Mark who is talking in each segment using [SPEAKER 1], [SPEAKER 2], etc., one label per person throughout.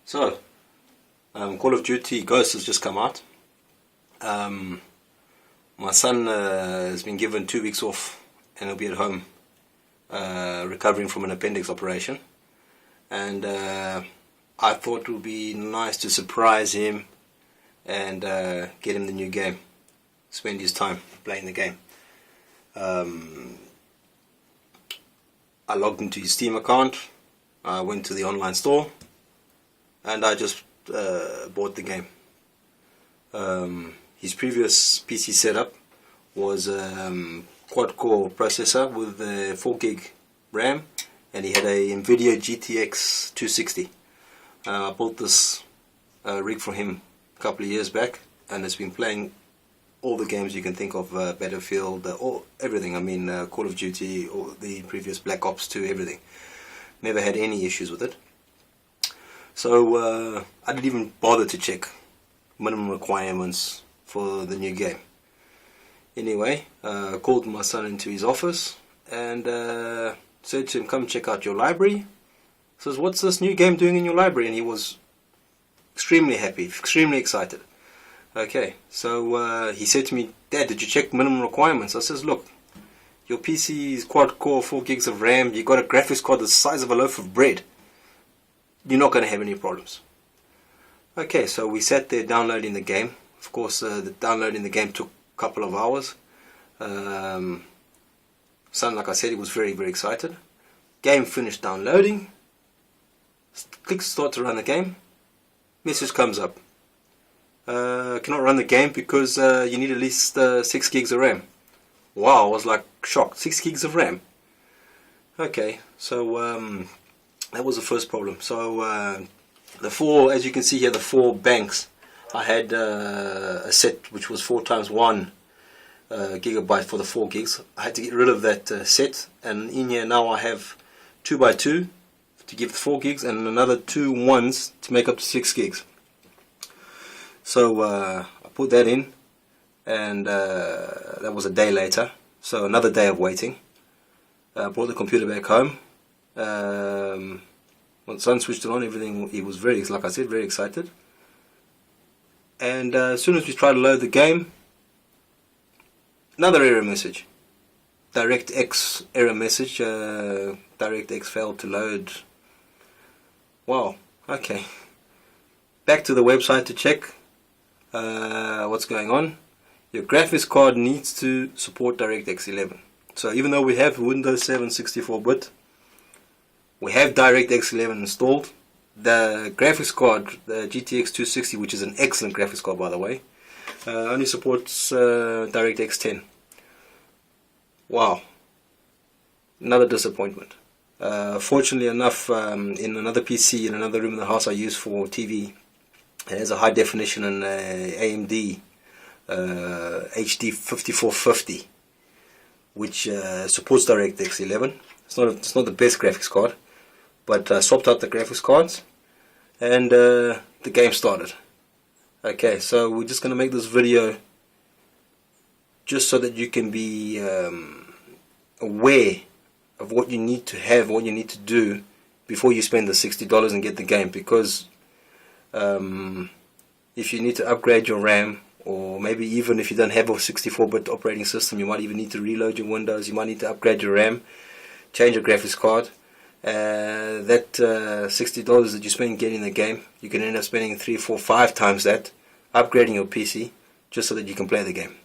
[SPEAKER 1] So, Call of Duty Ghosts has just come out. My son has been given 2 weeks off and he'll be at home recovering from an appendix operation. And I thought it would be nice to surprise him and get him the new game. Spend his time playing the game. I logged into his Steam account. I went to the online store and I just bought the game. His previous PC setup was quad-core processor with 4 gig RAM, and he had a NVIDIA GTX 260. I bought this rig for him a couple of years back, and it's been playing all the games you can think of, Battlefield, everything. I mean, Call of Duty, or the previous Black Ops 2, everything. Never had any issues with it. So I didn't even bother to check minimum requirements for the new game. Anyway, I called my son into his office and said to him, come check out your library. He says, what's this new game doing in your library? And he was extremely happy, extremely excited. Okay, so he said to me, Dad, did you check minimum requirements? I says, look, your PC is quad-core, 4 gigs of RAM, you got a graphics card the size of a loaf of bread. You're not going to have any problems. Okay, so we sat there downloading the game. Of course, the downloading the game took a couple of hours. Son, like I said, he was very, very excited. Game finished downloading. Click start to run the game. Message comes up. Cannot run the game because you need at least 6 gigs of RAM. Wow, I was like shocked. 6 gigs of RAM. Okay, so that was the first problem. So the 4, as you can see here, the 4 banks. I had a set which was 4 times 1 gigabyte for the 4 gigs. I had to get rid of that set, and in here now I have 2 by 2 to give 4 gigs and another 2 ones to make up to 6 gigs. So I put that in, and that was a day later. So another day of waiting. Brought the computer back home. When the son switched it on, everything, he was very, like I said, very excited. And as soon as we tried to load the game, another error message. Directx error message. Directx failed to load. Wow, okay. Back to the website to check what's going on. Your graphics card needs to support DirectX 11. So even though we have Windows 7 64-bit, we have DirectX 11 installed. The graphics card, the GTX 260, which is an excellent graphics card by the way, only supports DirectX 10. Wow, another disappointment. Fortunately enough, in another PC in another room in the house I use for TV, it has a high definition and AMD HD 5450, which supports DirectX 11. It's not the best graphics card, but I swapped out the graphics cards and the game started. Okay, so we're just going to make this video just so that you can be aware of what you need to have, what you need to do before you spend the $60 and get the game. Because if you need to upgrade your RAM, or maybe even if you don't have a 64-bit operating system, you might even need to reload your Windows, you might need to upgrade your RAM, change your graphics card. That $60 that you spend getting the game, you can end up spending 3, 4, 5 times that upgrading your PC just so that you can play the game.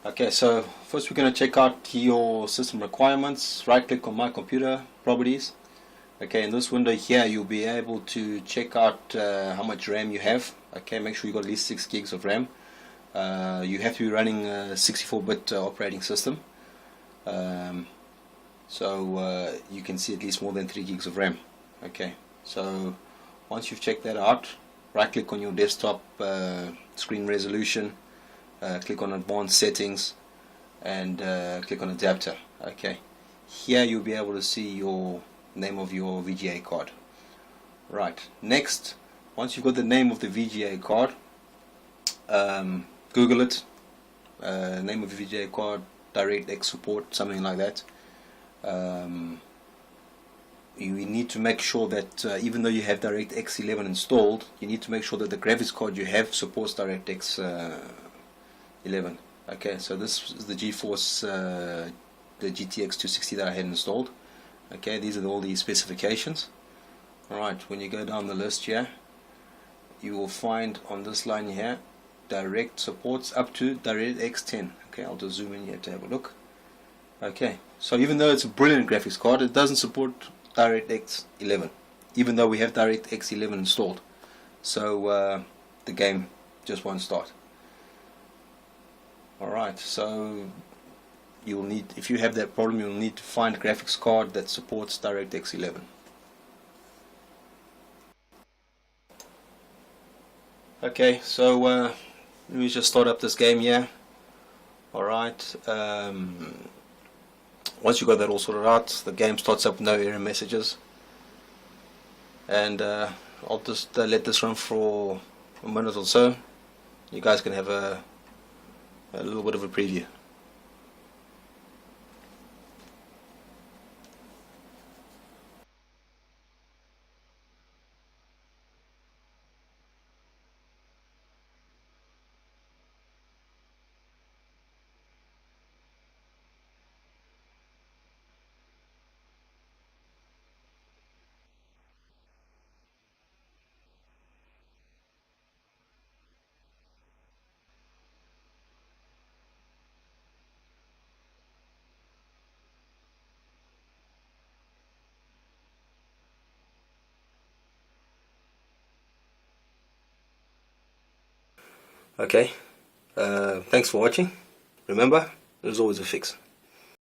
[SPEAKER 1] Okay, so first we're going to check out your system requirements. Right click on my computer properties. Okay, in this window here you'll be able to check out how much RAM you have. Okay, make sure you got at least 6 gigs of RAM. You have to be running a 64-bit operating system. So you can see at least more than 3 gigs of RAM. Okay, so once you've checked that out, right click on your desktop screen resolution, click on advanced settings, and click on adapter. Okay, here you'll be able to see your name of your VGA card. Right, next, once you've got the name of the VGA card, Google it, name of the VGA card, DirectX support, something like that. you need to make sure that even though you have DirectX 11 installed, you need to make sure that the graphics card you have supports DirectX 11. Okay, so this is the GeForce, the GTX 260 that I had installed. Okay, these are all the specifications. Alright, when you go down the list here, you will find on this line here, Direct supports up to DirectX 10. Okay, I'll just zoom in here to have a look. Okay, so even though it's a brilliant graphics card, it doesn't support DirectX 11, even though we have DirectX 11 installed. So the game just won't start. Alright, so you'll need, if you have that problem, you'll need to find a graphics card that supports DirectX 11. Okay, so let me just start up this game here. Alright, once you got that all sorted out, the game starts up with no error messages. And I'll just let this run for a minute or so. You guys can have a little bit of a preview. Okay, thanks for watching. Remember, there's always a fix.